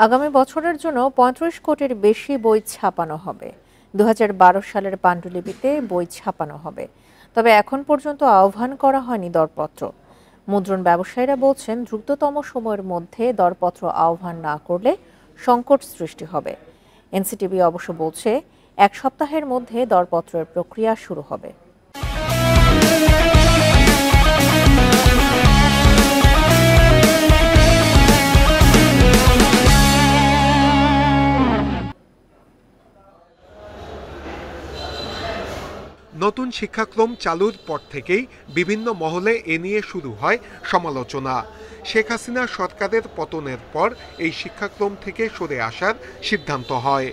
আগামী বছরের জন্য ৩৫ কোটির বেশি বই ছাপানো হবে। ২০১২ সালের পাণ্ডুলিপিতে বই ছাপানো হবে, তবে এখন পর্যন্ত আহ্বান করা হয়নি দরপত্র। মুদ্রণ ব্যবসায়ীরা বলছেন, দ্রুততম সময়ের মধ্যে দরপত্র আহ্বান না করলে সংকট সৃষ্টি হবে। এনসিটিবি অবশ্য বলছে, ১ সপ্তাহের মধ্যে দরপত্রের প্রক্রিয়া শুরু হবে। নতুন শিক্ষাক্রম চালুর পর থেকেই বিভিন্ন মহলে এ নিয়ে শুরু হয় সমালোচনা। শেখ হাসিনা সরকারের পতনের পর এই শিক্ষাক্রম থেকে সরে আসার সিদ্ধান্ত হয়।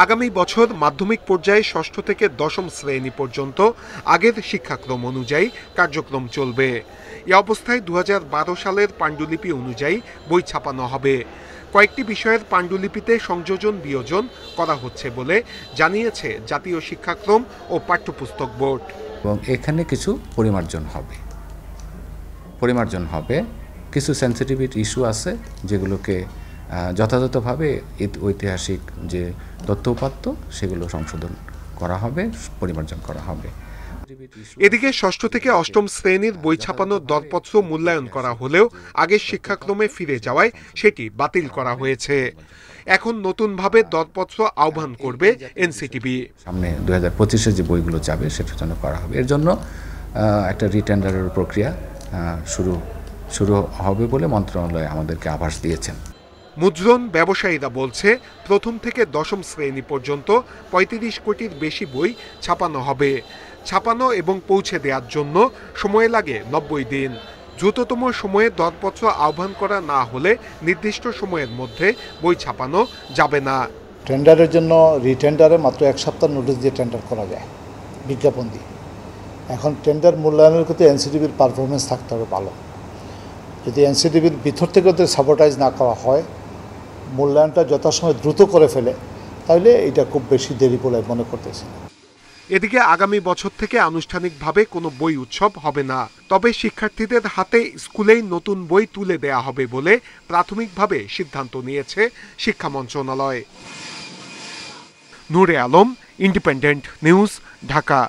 আগামী বছর মাধ্যমিক পর্যায়ে ষষ্ঠ থেকে দশম শ্রেণী পর্যন্ত আগের শিক্ষাক্রম অনুযায়ী কার্যক্রম চলবে। এ অবস্থায় ২০১২ সালের পাণ্ডুলিপি অনুযায়ী বই ছাপানো হবে। কয়েকটি বিষয়ের পাণ্ডুলিপিতে সংযোজন বিয়োজন করা হচ্ছে বলে জানিয়েছে জাতীয় শিক্ষাক্রম ও পাঠ্যপুস্তক বোর্ড। এবং এখানে কিছু পরিমার্জন হবে। কিছু সেন্সিটিভিটি ইস্যু আছে যেগুলোকে যথাযথভাবে ঐতিহাসিক যে তথ্য উপাত্ত সেগুলো সংশোধন করা হবে, পরিমার্জন করা হবে। এদিকে ষষ্ঠ থেকে অষ্টম শ্রেণীর বই ছাপানোর দরপত্র মূল্যায়ন করা হলেও আগের শিক্ষাক্রমে ফিরে যাওয়ায় সেটি বাতিল করা হয়েছে। এখন নতুনভাবে দরপত্র আহ্বান করবে এনসিটিবি। সামনে 2025-এ যে বইগুলো যাবে সেটার জন্য করা হবে। এর জন্য একটা রিটেন্ডারের প্রক্রিয়া শুরু হবে বলে মন্ত্রণালয় আমাদেরকে আভাস দিয়েছেন। মুদ্রণ ব্যবসায়ীরা বলছে, প্রথম থেকে দশম শ্রেণী পর্যন্ত ৩৫ কোটির বেশি বই ছাপানো হবে। ছাপানো এবং পৌঁছে দেওয়ার জন্য সময় লাগে ৯০ দিন। দ্রুততম সময়ে দরপত্র আহ্বান করা না হলে নির্দিষ্ট সময়ের মধ্যে বই ছাপানো যাবে না। টেন্ডারের জন্য রিটেন্ডারে মাত্র 1 সপ্তাহ নোটিশ দিয়ে টেন্ডার করা যায়, বিজ্ঞাপন দিয়ে। এখন টেন্ডার মূল্যায়নের ক্ষেত্রে এনসিটিবির পারফরমেন্স থাকতে হবে ভালো। যদি এনসিটিবির ভিতর থেকে ওদের সাবোটাইজ না করা হয়, মূল্যায়নটা যথাসময়ে দ্রুত করে ফেলে, তাহলে এটা খুব বেশি দেরি বলে মনে করতেছি। এদিকে আগামী বছর থেকে আনুষ্ঠানিকভাবে কোনো বই উৎসব হবে না, তবে শিক্ষার্থীদের হাতে স্কুলেই নতুন বই তুলে দেয়া হবে বলে প্রাথমিকভাবে সিদ্ধান্ত নিয়েছে শিক্ষা মন্ত্রণালয়। নূরে আলম, ইন্ডিপেন্ডেন্ট নিউজ, ঢাকা।